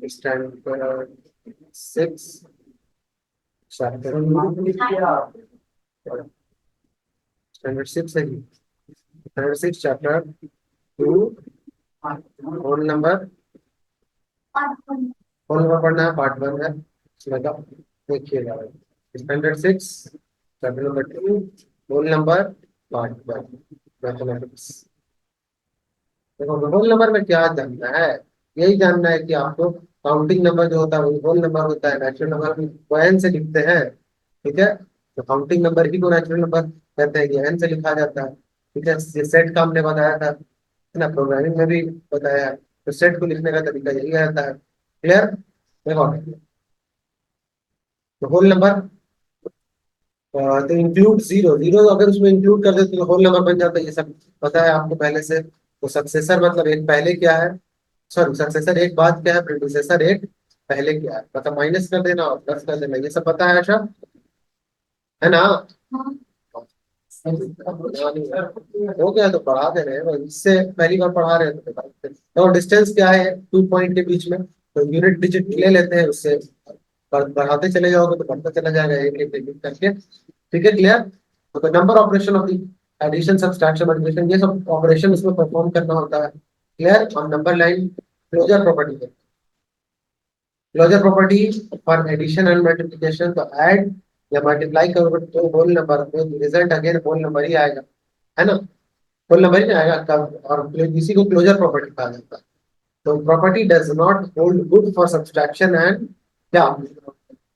Standard 6 chapter standard 6 है जी। Standard 6 chapter 2 whole number पढ़ना है, पार्ट 1 है। मतलब देखिएगा, standard 6 chapter number 2 whole number part 1 mathematics. देखो होल नंबर में क्या जानना है, यही जानना है कि आपको काउंटिंग नंबर जो होता है वो होल नंबर होता है, नेचुरल नंबर को एन से लिखते हैं। ठीक है, तो काउंटिंग नंबर ही को नेचुरल नंबर कहते हैं, ये एन से लिखा जाता है। ठीक है, ये सेट का हमने बताया था, है ना, प्रोग्रामिंग में भी बताया है। तो सेट को लिखने का तरीका यही रहता है। क्लियर? देखो, तो होल नंबर, तो इंक्लूड जीरो, जीरो अगर उसमें इंक्लूड कर देते तो होल नंबर बन जाता है, ये सब पता है आपको पहले से। तो सक्सेसर मतलब एक पहले क्या है, सॉरी सक्सेसर एक बाद क्या है, प्रीडिसेसर एक पहले क्या है, मतलब माइनस कर देना और प्लस कर देना, ये सब पता है अच्छा, है ना? हो गया तो पढ़ा दे रहे हैं, इससे पहली बार पढ़ा रहे हैं तो बता देते हैं। तो डिस्टेंस क्या है 2 पॉइंट के बीच में, तो यूनिट डिजिट ले लेते हैं, उससे बढ़ाते चले जाओगे तो बढ़ता चला जाएगा एक एक एक करके। ठीक है, क्लियर? तो number operation of the addition subtraction multiplication, ये सब ऑपरेशन इसमें परफॉर्म करना होता है। क्लियर? और नंबर लाइन क्लोजर प्रॉपर्टी है, closure property for addition and multiplication, तो ऐड या मल्टीप्लाई करोगे तो होल नंबर, तो रिजल्ट अगेन होल नंबर ही आएगा, है ना? होल नंबर ही आएगा कब, और इसी को क्लोजर प्रॉपर्टी कहा जाता है। तो property does not hold good for subtraction and क्या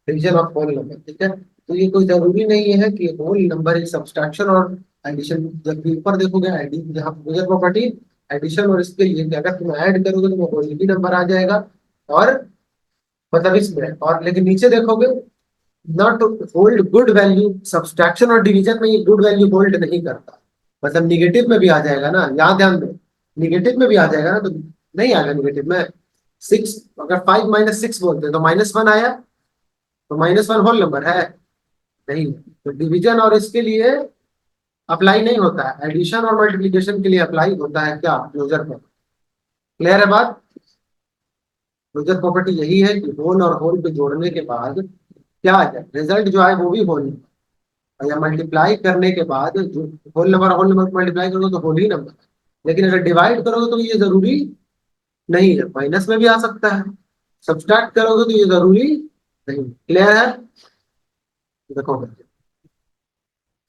डिवीजन ऑफ होल नंबर। ठीक है, तो ये कोई जरूरी नहीं है कि होल नंबर ही सब्सट्रैक्शन और एडिशन, जब भी ऊपर देखोगे यहाँ क्लोजर प्रॉपर्टी एडिशन और इसके लिए कि अगर तुम ऐड करोगे तो वो होल ही नंबर आ जाएगा, और मतलब इसमें, और लेकिन नीचे देखोगे not hold good value, subtraction और डिवीजन में ये गुड वैल्यू होल्ड नहीं करता, मतलब निगेटिव में भी आ जाएगा ना, यहाँ ध्यान दो, निगेटिव में भी आ जाएगा ना, तो नहीं आएगा निगेटिव में। 6, अगर 5 - 6 बोलते हैं तो -1 आया, तो -1 होल नंबर है नहीं, तो डिवीजन और इसके लिए अप्लाई नहीं होता है, एडिशन और मल्टीप्लीकेशन के लिए अप्लाई होता है क्या, क्लोजर पर। क्लियर है बात? क्लोजर प्रॉपर्टी यही है कि होल और होल को जोड़ने के बाद क्या आ जाए, रिजल्ट जो आए वो भी होल, या मल्टीप्लाई करने के बाद जो होल नंबर मल्टीप्लाई करोगे तो होल ही नंबर, लेकिन अगर डिवाइड करोगे तो ये जरूरी नहीं है, माइनस में भी आ सकता है, सब्सट्रैक्ट करोगे तो ये जरूरी नहीं। क्लियर है? देखो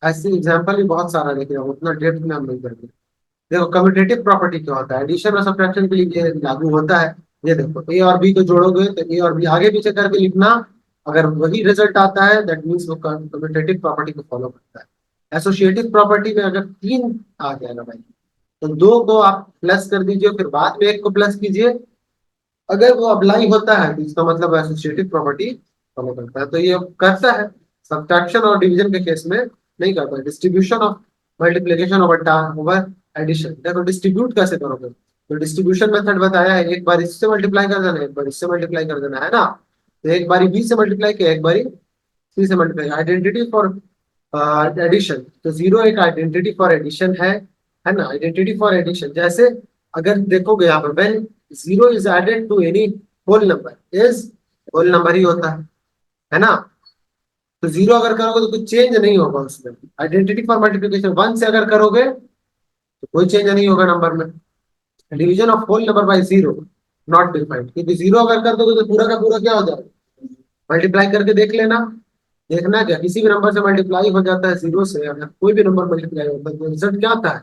ऐसे एग्जांपल भी बहुत सारा, लेकिन अब उतना डेप्थ में हम नहीं करेंगे। देखो कम्यूटेटिव प्रॉपर्टी क्या होता है, एडिशन और सब्ट्रैक्शन के लिए ये लागू होता है। ये देखो ए और बी को जोड़ोगे तो ए और बी आगे पीछे करके लिखना, अगर वही रिजल्ट आता है दैट मीन्स वो कम्यूटेटिव प्रॉपर्टी को फॉलो करता है। एसोसिएटिव प्रॉपर्टी में अगर 3 आ गया ना भाई, तो 2 को आप प्लस कर दीजिए, फिर बाद में 1 को प्लस कीजिए, अगर वो अप्लाई होता है तो इसका मतलब एसोसिएटिव प्रॉपर्टी फॉलो करता है, तो ये करता है। सब्ट्रैक्शन और डिवीजन के केस में नहीं करता है। Distribution of multiplication over addition, देखो डिस्ट्रीब्यूट कैसे करोगे, तो डिस्ट्रीब्यूशन मेथड बताया है, एक बार इससे मल्टीप्लाई कर देना, एक बार इससे मल्टीप्लाई कर देना, है ना? तो एक बारी बी से मल्टीप्लाई किया, एक बारी सी से मल्टीप्लाई। आइडेंटिटी फॉर एडिशन, तो जीरो एक आइडेंटिटी फॉर एडिशन है ना, आइडेंटिटी फॉर एडिशन। जैसे अगर देखोगे यहाँ पर when zero is added to any whole number is whole number ही होता है ना? तो जीरो अगर करोगे तो कुछ चेंज नहीं होगा उसमें। आइडेंटिटी फॉर मल्टीप्लिकेशन 1 से अगर करोगे तो कोई चेंज नहीं होगा नंबर में। Division of whole number by zero not defined, क्योंकि जीरो अगर कर दोगे तो पूरा का पूरा क्या हो जाएगा, मल्टीप्लाई करके देख लेना, देखना क्या किसी भी नंबर से मल्टीप्लाई हो जाता है जीरो से, अगर कोई भी नंबर मल्टीप्लाई होता है तो रिजल्ट क्या आता है,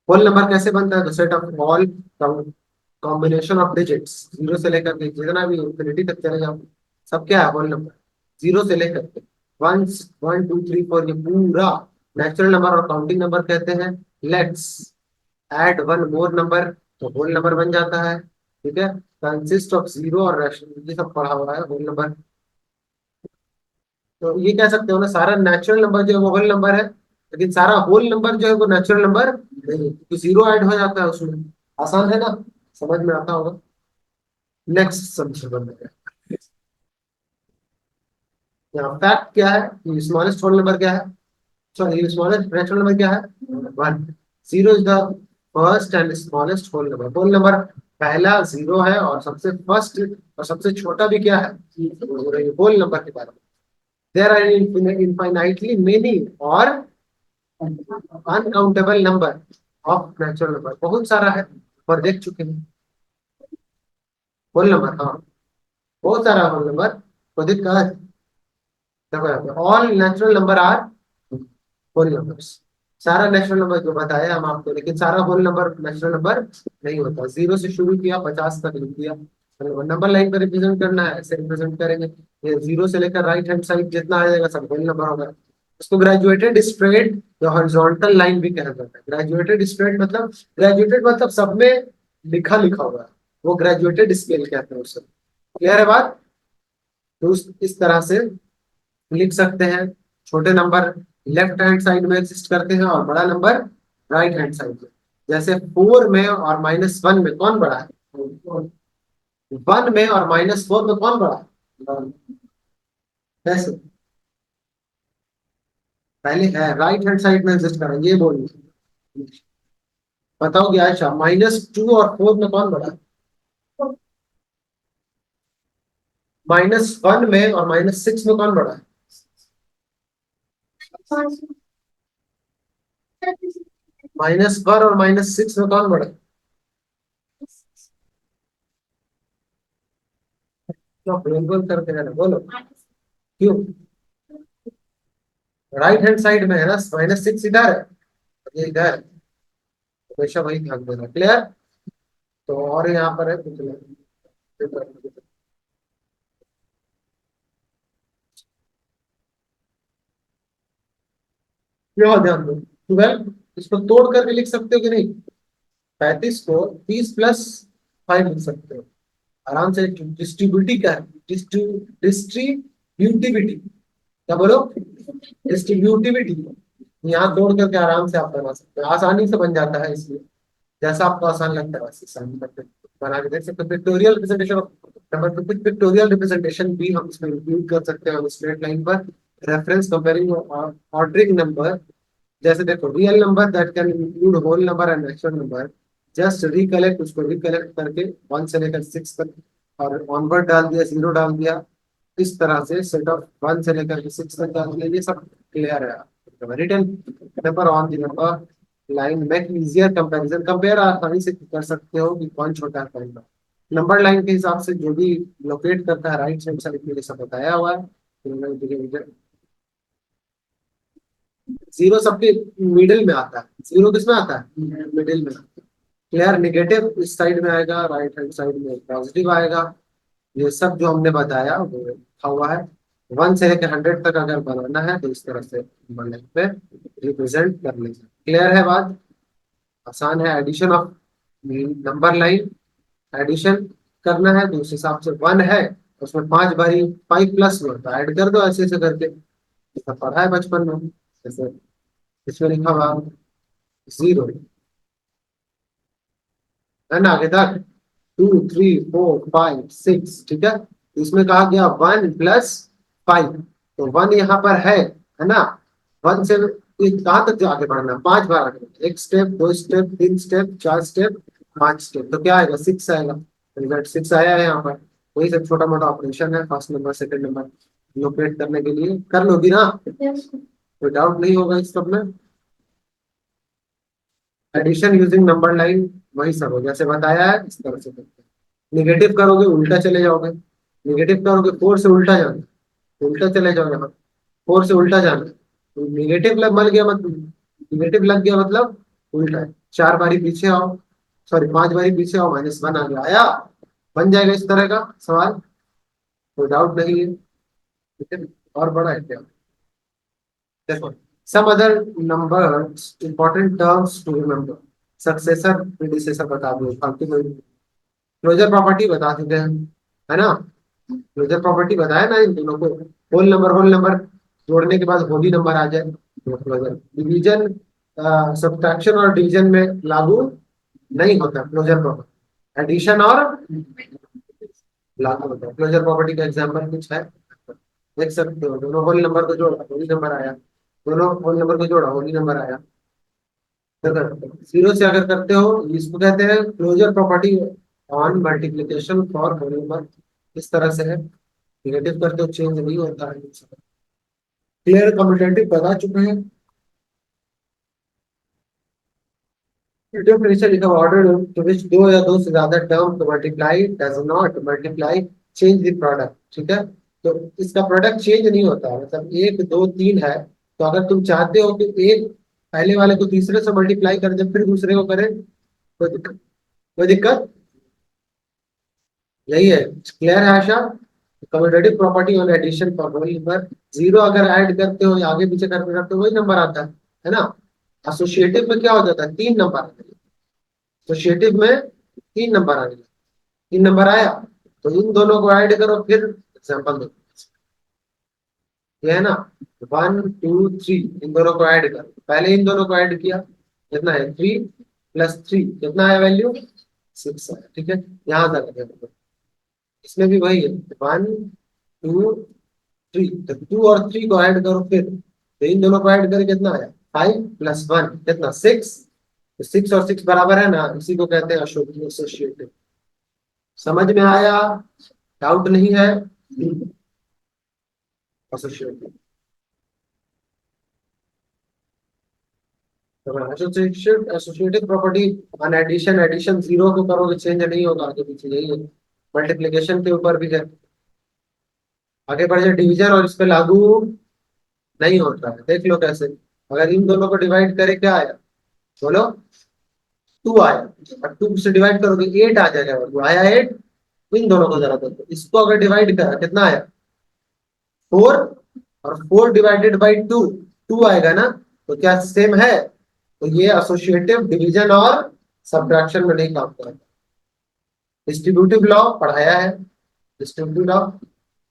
होल नंबर कैसे बनता है, तो set of all combination of digits, zero से लेकर के जितना भी इंफिनिटी तक चले जाओ, सब क्या है होल नंबर, जीरो से लेकर के 1 1 2 3 4, ये पूरा नेचुरल नंबर और काउंटिंग नंबर कहते हैं। Let's add one more number, तो होल नंबर बन जाता है। ठीक है, कंसिस्ट ऑफ जीरो और रैशनल, ये सब पढ़ा हुआ है होल नंबर। तो ये कह सकते हो ना, सारा नेचुरल नंबर जो है वो होल नंबर है, लेकिन सारा होल नंबर जो है वो नेचुरल नंबर नहीं है, क्योंकि जीरो ऐड हो जाता है उसमें। आसान है ना, समझ में आता होगा। नेक्स्ट समझ में, यहाँ फैक्ट क्या है, स्मॉलेस्ट होल नंबर क्या है, सॉरी स्मॉलेस्ट नेचुरल नंबर क्या है, 1। Zero is the first and smallest whole number. Whole number पहला जीरो है और सबसे फर्स्ट और सबसे छोटा भी क्या है, होल नंबर के बारे में। देयर आर इनफाइनाइटली मेनी और uncountable number of natural number, बहुत सारा है पर देख चुके हैं। होल नंबर, हाँ, बहुत सारा होल नंबर को देख कहा है। देखो all natural number are whole numbers. सारा नेचुरल नंबर जो बताया हम आपको, लेकिन सारा होल नंबर नेचुरल नंबर नहीं होता। जीरो से शुरू किया, 50 तक लिख दिया, नंबर लाइन पर रिप्रेजेंट करना है, ऐसे रिप्रेजेंट करेंगे। ये जीरो से लेकर राइट हैंड साइड जितना आ जाएगा सब होल नंबर होगा। उसको ग्रेजुएटेड स्ट्रेट या हॉरिजॉन्टल लाइन भी कहा जाता है। ग्रेजुएटेड स्ट्रेट मतलब, ग्रेजुएटेड मतलब सब में लिखा लिखा हुआ है, वो ग्रेजुएटेड स्केल कहते हैं उसे। क्लियर है बात? तो इस तरह से लिख सकते हैं। छोटे नंबर लेफ्ट हैंड साइड में एग्जिस्ट करते हैं और बड़ा नंबर राइट हैंड साइड में। जैसे 4 में और -1 में कौन बड़ा है? 1 में और -4 में कौन बड़ा है? कैसे? पहले है राइट हैंड साइड में एग्जिस्ट कर रहा है, ये बोलिए। बताओगे आयशा, -2 और 4 में कौन बड़ा है? -1 में और -6 में कौन बड़ा है? -1 और -6 में कौन बड़ा है? क्यों गोल गोल करते हैं ना, बोलो क्यों? राइट हैंड साइड में है ना, -6 इधर है, ये इधर है। हमेशा वही ध्यान देना। क्लियर? तो और यहाँ पर है कुछ नहीं। क्या ध्यान दो, 12 इसको तोड़ करके लिख सकते हो कि नहीं? 35 को 30 + 5 लिख सकते हो आराम से। डिस्ट्रीब्यूटी क्या है? डिस्ट्रीब्यूटिविटी, क्या बोलो? डिस्ट्रीब्यूटिविटी। यहाँ तोड़ करके आराम से आप बना सकते हो, आसानी से बन जाता है। इसलिए जैसा आपको आसान लगता है वैसे आसानी करके बना के देख सकते हो। पिक्टोरियल रिप्रेजेंटेशन नंबर, तो कुछ पिक्टोरियल रिप्रेजेंटेशन भी हम इसमें इंक्लूड कर सकते हैं। हम स्ट्रेट लाइन पर रेफरेंस कंपेयरिंग और ऑर्डरिंग नंबर। जैसे देखो, real number that can include whole number and natural number, just recollect, उसको रिकलेक्ट करके 1 से लेकर 6 तक और ऑनवर्ड डाल दिया, जीरो डाल दिया। इस तरह से सेट ऑफ 1 से लेकर के 6 तक डाल दिया, ये सब क्लियर है। Return number on the number line make easier comparison, compare आसानी से कर सकते हो कि कौन छोटा है कौन बड़ा। नंबर लाइन के हिसाब से जो भी लोकेट करता है राइट हैंड साइड में, जैसा बताया हुआ है। जीरो सबके मिडिल में आता है। जीरो किस में आता है? मिडिल में। क्लियर? निगेटिव इस साइड में आएगा, राइट हैंड साइड में पॉजिटिव आएगा। ये सब जो हमने बताया वो लिखा हुआ है। 1 से लेकर 100 तक अगर बनाना है तो इस तरह से नंबर लाइन पे रिप्रेजेंट कर लेंगे। क्लियर है बात? आसान है। Addition of number line, addition करना है तो उस हिसाब से 1 है, उसमें 5 बारी 5 + 1 तो ऐड कर दो ऐसे ऐसे करके, जैसा पढ़ा है बचपन में। जैसे इसमें लिखा हुआ 0 है ना, आगे तक 2 3 4 5 6, ठीक है। तो इसमें कहा गया 1 + 5, तो 1 यहाँ पर है ना। 1 से कहाँ तक आगे बढ़ना है? 5 बार आगे बढ़ना। 1 step, 2 step, 3 step, 4 step, 5 step, तो क्या आएगा? 6 आएगा। रिजल्ट 6 आया है यहाँ पर। वही सब छोटा मोटा ऑपरेशन है, first number second number locate करने के लिए। कर लोगी ना? कोई डाउट नहीं होगा इस सब में। एडिशन यूजिंग नंबर लाइन वही सब है जैसे बताया है, इस तरह से करते हैं। निगेटिव करोगे उल्टा चले जाओगे। निगेटिव करोगे 4 से उल्टा जाना, उल्टा चले जाओगे। यहाँ 4 से उल्टा जाना, तो निगेटिव लग मल गया मतलब, निगेटिव लग गया मतलब उल्टा है। 4 बारी पीछे आओ, सॉरी 5 बारी पीछे आओ, -1 आ गया, आया। बन जाएगा इस तरह का सवाल, कोई डाउट नहीं है। ठीक है, और बड़ा है क्या? देखो, some other numbers important terms to remember, successor predecessor बता दो, फालतू में क्लोजर प्रॉपर्टी बता चुके हैं, है ना। क्लोजर प्रॉपर्टी बताया ना इन दोनों को। होल नंबर जोड़ने के बाद होली नंबर आ जाए तो क्लोजर। डिवीजन, सब्ट्रैक्शन और डिवीजन में लागू नहीं होता क्लोजर प्रॉपर्टी। एडिशन और लागू होता है क्लोजर प्रॉपर्टी का। एग्जाम्पल कुछ है, देख सकते हो। दोनों होल नंबर को जोड़ा, होली नंबर आया। दोनों होल नंबर को जोड़ा, होली नंबर आया। अगर जीरो से अगर करते हो, इसको कहते हैं closure property on multiplication for whole number इस तरह से है, निगेटिव करते हो चेंज नहीं होता है। क्लियर कम्यूटेटिव बता चुके हैं। डेफिनेशन लिखा ऑर्डर टू विच दो या दो से ज्यादा टर्म को multiply does not multiply change the product, ठीक है। तो इसका प्रोडक्ट चेंज नहीं होता, मतलब एक दो तीन है, तो अगर तुम चाहते हो कि एक पहले वाले को तीसरे से मल्टीप्लाई कर दे फिर दूसरे को करें, कोई दिक्कत यही है। क्लियर है Asha. Commutative property on addition for whole number, zero अगर ऐड करते हो या आगे पीछे करते करते वही नंबर आता है ना। एसोसिएटिव में क्या हो जाता है, तीन नंबर। एसोसिएटिव में तीन नंबर आने, तीन नंबर आया तो इन दोनों को ऐड करो, फिर एग्जाम्पल दो, ये है ना। वन टू थ्री, इन दोनों को ऐड करो, पहले इन दोनों को ऐड किया, कितना है थ्री प्लस थ्री, कितना है वैल्यू सिक्स है, ठीक है। यहां तक है। इसमें भी वही है, वन टू थ्री, तो टू और थ्री को ऐड करो, फिर तो इन दोनों को ऐड करके कितना आया फाइव प्लस वन कितना सिक्स, तो सिक्स और सिक्स बराबर है ना, इसी को कहते हैं एसोसिएटिव। समझ में आया, डाउट नहीं है। Associative, associative property on addition, addition zero को करोगे चेंज नहीं होगा, आगे पीछे यही है। मल्टीप्लिकेशन के ऊपर भी है, आगे बढ़ जाए डिवीजन और इस पे लागू नहीं होता है, देख लो कैसे। अगर इन दोनों को डिवाइड करे क्या आया, बोलो टू आया, और टू से डिवाइड करोगे एट आ जाएगा, वो आया एट। इन दोनों को जरा देखो, इसको अगर डिवाइड करा कितना आया फोर, और four divided by two, two आएगा ना, तो क्या सेम है। तो ये एसोसिएटिव डिवीजन और सब्ट्रैक्शन में नहीं काम करेगा। डिस्ट्रीब्यूटिव लॉ पढ़ाया है, डिस्ट्रीब्यूटिव लॉ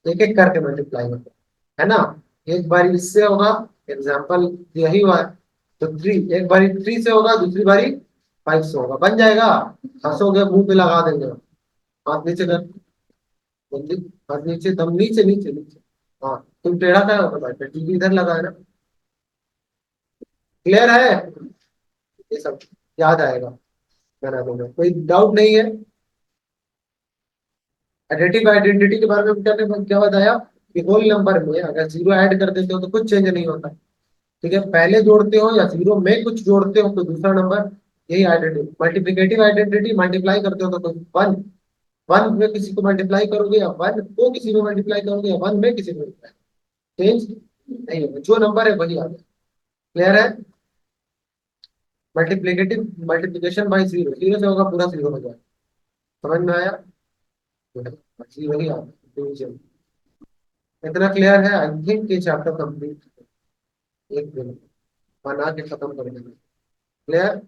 एक एक करके मल्टीप्लाई होता है ना। एक बार इससे होगा, एग्जाम्पल यही हुआ है, तो थ्री एक बारी थ्री से होगा, दूसरी बारी फाइव से होगा, बन जाएगा। हंसोगे मुंह पे लगा देंगे, हाथ नीचे कर, जल्दी हाथ नीचे, दम नीचे नीचे नीचे। हाँ, तुम टेढ़ा क्या होगा भाई, टीवी इधर लगा है ना। क्लियर है, ये सब याद आएगा बना दूंगा, कोई डाउट नहीं है। एडिटिव आइडेंटिटी के बारे में क्या बताया कि होल नंबर में अगर जीरो ऐड कर देते हो तो कुछ चेंज नहीं होता, ठीक है। पहले जोड़ते हो या जीरो में कुछ जोड़ते हो तो दूसरा नंबर, यही आइडेंटिटी। मल्टीप्लिकेटिव आइडेंटिटी, मल्टीप्लाई करते हो तो वन, वन में किसी को मल्टीप्लाई करोगे या वन को किसी को मल्टीप्लाई करोगे या वन में किसी को मल्टीप्लाई, चेंज नहीं होगा, जो नंबर है वही आगे। क्लियर है। Multiplicative, multiplication by zero, zero से होगा पूरा जीरो हो जाएगा, समझ में आया, जीरो ही आगे डिवीजन। इतना क्लियर है, आई थिंक ये चैप्टर कंप्लीट एक दिन बना के खत्म कर देंगे। क्लियर।